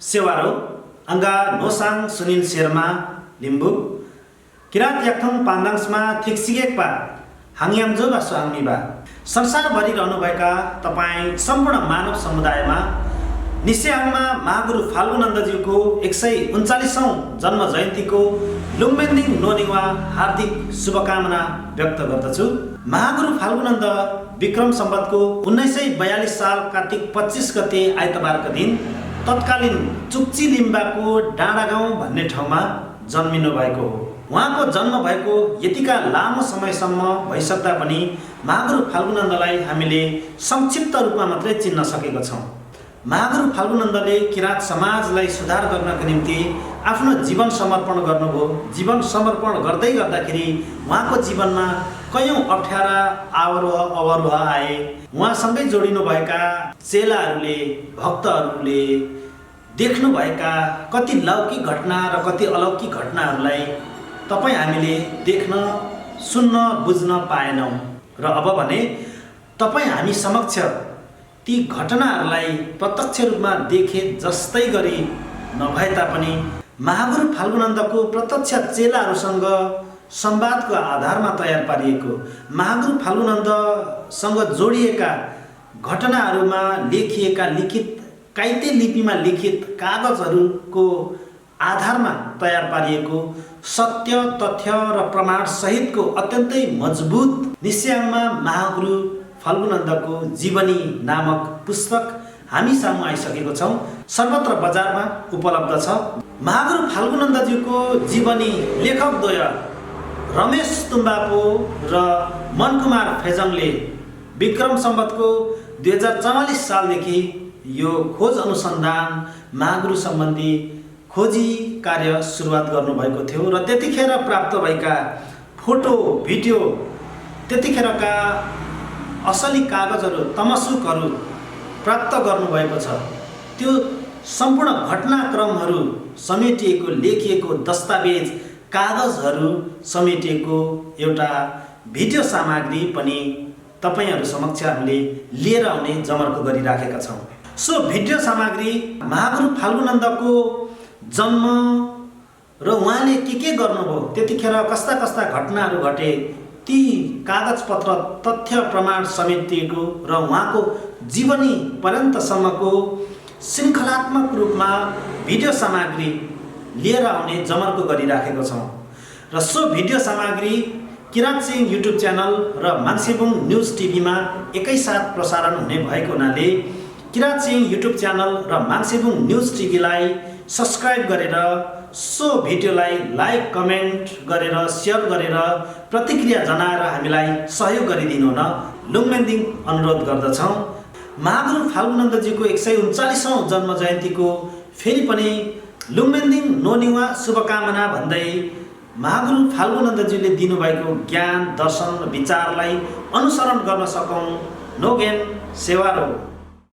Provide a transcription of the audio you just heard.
सेवारो अंगा नोसाङ सुनिल शेर्मा लिम्बू किरात याक्थङ पान्दाङ्समा थिक्सिगेकपा हाङयामजो वा सुहाङमीबा संसारभरि रहनुभएका तपाईँ सम्पूर्ण मानव समुदायमा निस्याङमा महागुरु फाल्गुनन्दज्यूको 139औं जन्म जयन्तीको लुम्बेन्दिङ नोनिवा हार्दिक शुभकामना व्यक्त गर्दछु। महागुरु फाल्गुनन्द विक्रम सम्वतको 1942 साल कार्तिक 25 गते आइतबारका दिन तत्कालीन चुक्ची लिम्बाको डाँडागाउँ भन्ने ठाउँमा जन्मिनु भएको हो। उहाँको जन्म भएको यतिका लामो समयसम्म भइसक्दा पनि महागुरु फाल्गुनन्दलाई हामीले संक्षिप्त रूपमा मात्रै चिन्न सकेका छौँ। महागुरु फाल्गुनन्दले किरात समाजलाई सुधार गर्नको निम्ति आफ्नो जीवन समर्पण गर्नुभयो। जीवन समर्पण गर्दै गर्दाखेरि उहाँको जीवनमा कयौं अप्ठ्यारा अवरोह आए। उहाँसँगै जोडिनुभएका चेलाहरूले भक्तहरूले देख्नुभएका कति लौकिक घटना र कति अलौकिक घटनाहरूलाई तपाईँ हामीले देख्न सुन्न बुझ्न पाएनौँ र अब भने तपाईँ हामी समक्ष ती घटनाहरूलाई प्रत्यक्ष रूपमा देखे जस्तै गरी नभए तापनि महागुरु फाल्गुनन्दको प्रत्यक्ष चेलाहरूसँग संवादको आधारमा तयार पारिएको महागुरु फाल्गुनन्दसँग जोडिएका घटनाहरूमा लेखिएका लिखित काइते लिपिमा लिखित कागजहरूको आधारमा तयार पारिएको सत्य तथ्य र प्रमाण सहितको अत्यन्तै मजबुत निस्याङमा महागुरु फाल्गुनन्दको जीवनी नामक पुस्तक हामी सामु आइसकेको छौँ। सर्वत्र बजारमा उपलब्ध छ। महागुरु फाल्गुनन्दज्यूको जीवनी लेखकद्वय रमेश तुम्बापो र मनकुमार फेजङले विक्रम सम्वतको 2044 सालदेखि यो खोज अनुसन्धान महागुरु सम्बन्धी खोजी कार्य सुरुवात गर्नुभएको थियो र त्यतिखेर प्राप्त भएका फोटो भिडियो त्यतिखेरका असली कागजहरू तमसुकहरू प्राप्त गर्नुभएको छ। त्यो सम्पूर्ण घटनाक्रमहरू समेटिएको लेखिएको दस्तावेज कागजहरू समेटिएको एउटा भिडियो सामग्री पनि तपाईहरू समक्ष हामीले लिएर आउने जमर्को गरिराखेका छौँ। सो भिडियो सामग्री महागुरु फाल्गुनन्दको जन्म र उहाँले के गर्नुभयो, त्यतिखेर कस्ता कस्ता घटनाहरू घटे, ती कागजपत्र तथ्य प्रमाण समेटिएको र उहाँको जीवनी पर्यन्तसम्मको श्रृङ्खलात्मक रूपमा भिडियो सामग्री लिएर आउने जमर्को गरिराखेको छौँ। र सो भिडियो सामग्री किरात सिंह युट्युब च्यानल र माङ्सेबुङ न्युज टिभीमा एकैसाथ प्रसारण हुने भएको हुनाले किरात सिंह युट्युब च्यानल र माङ्सेबुङ न्युज टिभीलाई सब्सक्राइब गरेर सो भिडियोलाई लाइक कमेन्ट गरेर सेयर गरेर प्रतिक्रिया जनाएर हामीलाई सहयोग गरिदिनु हुन लुम्बेन्दिङ अनुरोध गर्दछौँ। महागुरु फाल्गुनन्दजीको 139औं जन्म जयन्तीको फेरि पनि लुम्बेन्दिङ नोनिवा शुभकामना भन्दै महागुरु फाल्गुनन्दजीले दिनुभएको ज्ञान दर्शन र विचारलाई अनुसरण गर्न सकौँ। नोगेन सेवारो।